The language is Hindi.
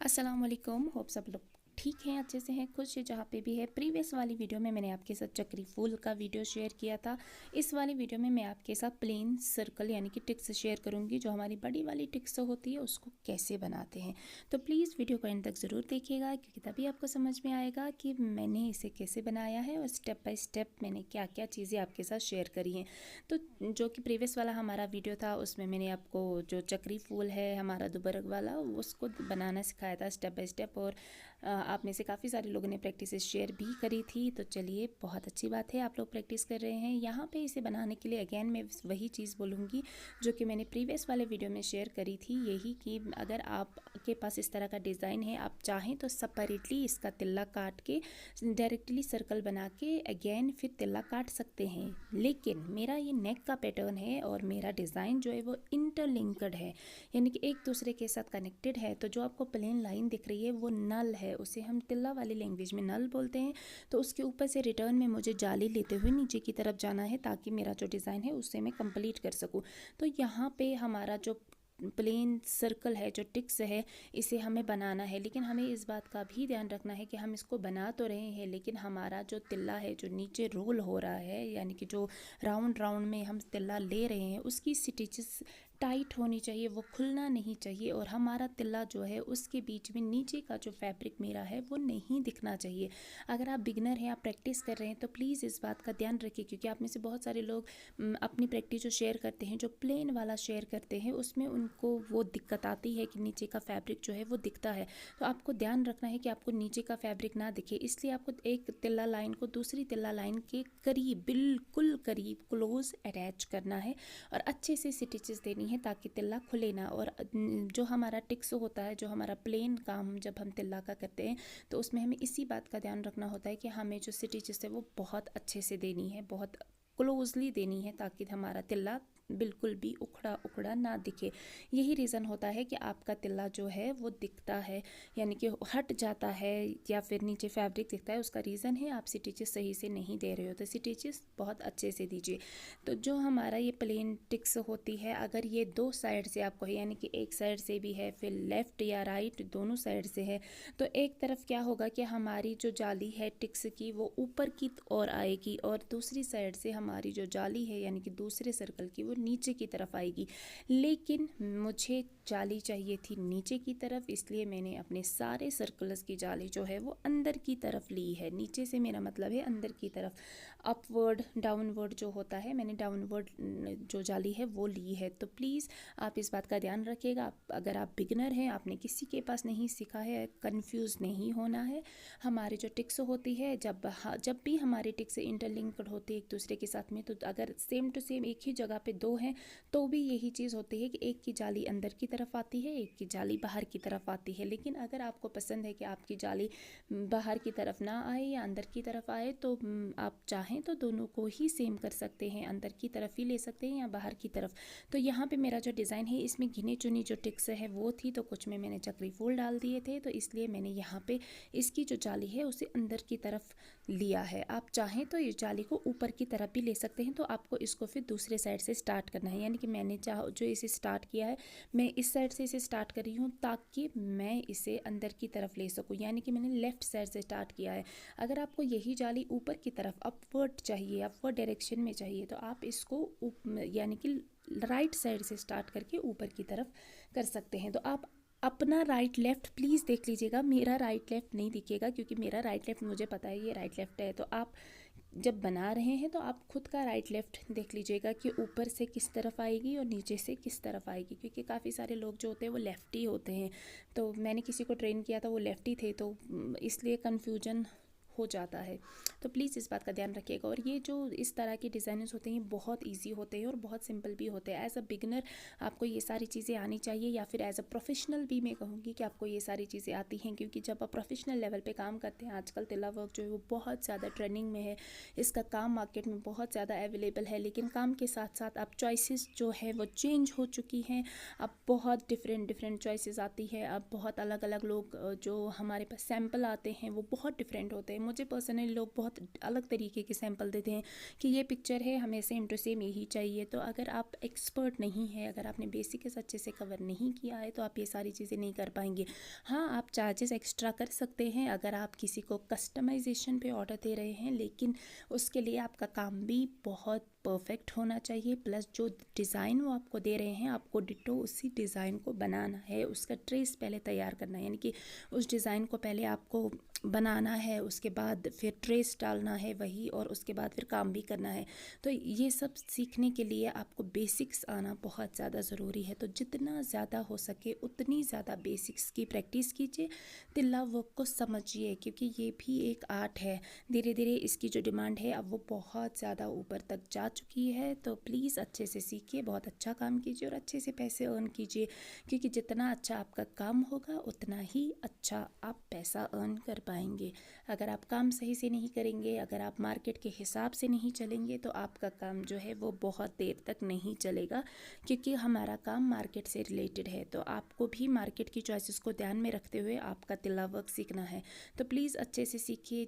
अस्सलाम वालेकुम। होप सब लोग ठीक हैं, अच्छे से हैं, खुश है जहाँ पे भी है। प्रीवियस वाली वीडियो में मैंने आपके साथ चक्री फूल का वीडियो शेयर किया था। इस वाली वीडियो में मैं आपके साथ प्लेन सर्कल यानी कि टिक्स शेयर करूँगी, जो हमारी बड़ी वाली टिक्स होती है उसको कैसे बनाते हैं। तो प्लीज़ वीडियो को एंड तक ज़रूर देखिएगा, क्योंकि तभी आपको समझ में आएगा कि मैंने इसे कैसे बनाया है और स्टेप बाय स्टेप मैंने क्या क्या चीज़ें आपके साथ शेयर करी हैं। तो जो कि प्रीवियस वाला हमारा वीडियो था उसमें मैंने आपको जो चक्री फूल है हमारा दुबरग वाला, उसको बनाना सिखाया था स्टेप बाय स्टेप। और आप में से काफ़ी सारे लोगों ने प्रैक्टिस शेयर भी करी थी। तो चलिए, बहुत अच्छी बात है आप लोग प्रैक्टिस कर रहे हैं। यहाँ पे इसे बनाने के लिए अगेन मैं वही चीज़ बोलूँगी जो कि मैंने प्रीवियस वाले वीडियो में शेयर करी थी, यही कि अगर आपके पास इस तरह का डिज़ाइन है, आप चाहें तो सेपरेटली इसका तिल्ला काट के डायरेक्टली सर्कल बना के अगेन फिर तिल्ला काट सकते हैं। लेकिन मेरा ये नेक का पैटर्न है और मेरा डिज़ाइन जो है वो इंटरलिंक्ड है, यानी कि एक दूसरे के साथ कनेक्टेड है। तो जो आपको प्लेन लाइन दिख रही है वो नल है, उसे हम तिल्ला वाली लैंग्वेज में नल बोलते हैं। तो उसके ऊपर से रिटर्न में मुझे जाली लेते हुए नीचे की तरफ जाना है, ताकि मेरा जो डिज़ाइन है उससे मैं कंप्लीट कर सकूं। तो यहाँ पे हमारा जो प्लेन सर्कल है, जो टिक्स है, इसे हमें बनाना है। लेकिन हमें इस बात का भी ध्यान रखना है कि हम इसको बना तो रहे हैं, लेकिन हमारा जो तिल्ला है जो नीचे रोल हो रहा है, यानी कि जो राउंड राउंड में हम तिल्ला ले रहे हैं, उसकी स्टिचेस टाइट होनी चाहिए, वो खुलना नहीं चाहिए। और हमारा तिल्ला जो है उसके बीच में नीचे का जो फैब्रिक मेरा है वो नहीं दिखना चाहिए। अगर आप बिगनर हैं, आप प्रैक्टिस कर रहे हैं, तो प्लीज़ इस बात का ध्यान रखिए, क्योंकि आप में से बहुत सारे लोग अपनी प्रैक्टिस जो शेयर करते हैं, जो प्लेन वाला शेयर करते हैं, उसमें उनको वो दिक्कत आती है कि नीचे का फैब्रिक जो है वो दिखता है। तो आपको ध्यान रखना है कि आपको नीचे का फैब्रिक ना दिखे, इसलिए आपको एक तिल्ला लाइन को दूसरी तिल्ला लाइन के करीब, बिल्कुल करीब क्लोज अटैच करना है और अच्छे से स्टिचेस देनी है, ताकि तिल्ला खुले ना। और जो हमारा टिक्स होता है, जो हमारा प्लेन काम जब हम तिल्ला का करते हैं, तो उसमें हमें इसी बात का ध्यान रखना होता है कि हमें जो स्टिचेस है वो बहुत अच्छे से देनी है, बहुत क्लोजली देनी है, ताकि हमारा तिल्ला बिल्कुल भी उखड़ा उखड़ा ना दिखे। यही रीज़न होता है कि आपका तिल्ला जो है वो दिखता है, यानी कि हट जाता है या फिर नीचे फैब्रिक दिखता है। उसका रीज़न है आप स्टिचेस सही से नहीं दे रहे हो। तो स्टिचेस बहुत अच्छे से दीजिए। तो जो हमारा ये प्लेन टिक्स होती है, अगर ये दो साइड से आपको है, यानी कि एक साइड से भी है, फिर लेफ़्ट या राइट दोनों साइड से है, तो एक तरफ क्या होगा कि हमारी जो जाली है टिक्स की वो ऊपर की ओर आएगी, और दूसरी साइड से हमारी जो जाली है यानी कि दूसरे सर्कल की वो नीचे की तरफ आएगी। लेकिन मुझे जाली चाहिए थी नीचे की तरफ, इसलिए मैंने अपने सारे सर्कल्स की जाली जो है वो अंदर की तरफ ली है। नीचे से मेरा मतलब है अंदर की तरफ। अपवर्ड डाउनवर्ड जो होता है, मैंने डाउनवर्ड जो जाली है वो ली है। तो प्लीज़ आप इस बात का ध्यान रखिएगा। अगर आप बिगनर हैं, आपने किसी के पास नहीं सीखा है, कंफ्यूज नहीं होना है। हमारी जो टिक्स होती है, जब भी हमारी टिक्स इंटरलिंक्ड होती है एक दूसरे के साथ में, तो अगर सेम टू सेम एक ही जगह पे दो हैं, तो भी यही चीज़ होती है कि एक की जाली अंदर की तरफ आती है, एक की जाली बाहर की तरफ आती है। लेकिन अगर आपको पसंद है कि आपकी जाली बाहर की तरफ ना आए या अंदर की तरफ आए, तो आप चाहें तो दोनों को ही सेम कर सकते हैं, अंदर की तरफ ही ले सकते हैं या बाहर की तरफ। तो यहाँ पे मेरा जो डिज़ाइन है, इसमें गिने चुनी जो टिक्स है वो थी, तो कुछ में मैंने चक्री फूल डाल दिए थे, तो इसलिए मैंने यहाँ पे इसकी जो जाली है उसे अंदर की तरफ लिया है। आप चाहें तो इस जाली को ऊपर की तरफ भी ले सकते हैं। तो आपको इसको फिर दूसरे साइड से स्टार्ट करना है, यानी कि मैंने जो इसे स्टार्ट किया है, मैं इस साइड से इसे स्टार्ट कर रही हूँ ताकि मैं इसे अंदर की तरफ ले सकूँ, यानी कि मैंने लेफ़्ट साइड से स्टार्ट किया है। अगर आपको यही जाली ऊपर की तरफ अपवर्ड चाहिए, अपवर्ड डायरेक्शन में चाहिए, तो आप इसको यानी कि राइट साइड से स्टार्ट करके ऊपर की तरफ कर सकते हैं। तो आप अपना राइट लेफ़्ट प्लीज़ देख लीजिएगा, मेरा राइट लेफ़्ट नहीं दिखेगा, क्योंकि मेरा राइट लेफ़्ट मुझे पता है ये राइट लेफ़्ट है। तो आप जब बना रहे हैं तो आप खुद का राइट लेफ़्ट देख लीजिएगा कि ऊपर से किस तरफ आएगी और नीचे से किस तरफ आएगी, क्योंकि काफ़ी सारे लोग जो होते हैं वो लेफ़्टी होते हैं। तो मैंने किसी को ट्रेन किया था, वो लेफ़्टी थे, तो इसलिए कन्फ्यूजन हो जाता है। तो प्लीज़ इस बात का ध्यान रखिएगा। और ये जो इस तरह के डिज़ाइनर्स होते हैं बहुत इजी होते हैं और बहुत सिंपल भी होते हैं। एज अ बिगनर आपको ये सारी चीज़ें आनी चाहिए, या फिर एज अ प्रोफेशनल भी मैं कहूँगी कि आपको ये सारी चीज़ें आती हैं, क्योंकि जब आप प्रोफेशनल लेवल पे काम करते हैं, आजकल तिल्ला वर्क जो है वो बहुत ज़्यादा ट्रेंडिंग में है, इसका काम मार्केट में बहुत ज़्यादा अवेलेबल है। लेकिन काम के साथ साथ अब चॉइसेस जो है वो चेंज हो चुकी हैं। अब बहुत डिफरेंट चॉइसेस आती है। अब बहुत अलग अलग लोग जो हमारे पास सैम्पल आते हैं वो बहुत डिफरेंट होते हैं। मुझे पर्सनली लोग बहुत अलग तरीके के सैंपल देते हैं कि ये पिक्चर है, हमें सेम टू सेम यही चाहिए। तो अगर आप एक्सपर्ट नहीं है, अगर आपने बेसिक्स अच्छे से कवर नहीं किया है, तो आप ये सारी चीज़ें नहीं कर पाएंगे। हाँ, आप चार्जेस एक्स्ट्रा कर सकते हैं अगर आप किसी को कस्टमाइजेशन पे ऑर्डर दे रहे हैं, लेकिन उसके लिए आपका काम भी बहुत परफेक्ट होना चाहिए। प्लस जो डिज़ाइन वो आपको दे रहे हैं, आपको डिटो उसी डिज़ाइन को बनाना है, उसका ट्रेस पहले तैयार करना है, यानी कि उस डिज़ाइन को पहले आपको बनाना है, उसके बाद फिर ट्रेस डालना है वही, और उसके बाद फिर काम भी करना है। तो ये सब सीखने के लिए आपको बेसिक्स आना बहुत ज़्यादा ज़रूरी है। तो जितना ज़्यादा हो सके उतनी ज़्यादा बेसिक्स की प्रैक्टिस कीजिए, तिल्ला वर्क को समझिए, क्योंकि ये भी एक आर्ट है। धीरे धीरे इसकी जो डिमांड है अब वो बहुत ज़्यादा ऊपर तक जा चुकी है। तो प्लीज़ अच्छे से सीखिए, बहुत अच्छा काम कीजिए और अच्छे से पैसे अर्न कीजिए, क्योंकि जितना अच्छा आपका काम होगा उतना ही अच्छा आप पैसा अर्न कर पाएंगे। अगर आप काम सही से नहीं करेंगे, अगर आप मार्केट के हिसाब से नहीं चलेंगे, तो आपका काम जो है वो बहुत देर तक नहीं चलेगा, क्योंकि हमारा काम मार्केट से रिलेटेड है। तो आपको भी मार्केट की चॉइसेस को ध्यान में रखते हुए आपका तिल्ला वर्क सीखना है। तो प्लीज़ अच्छे से सीखिए।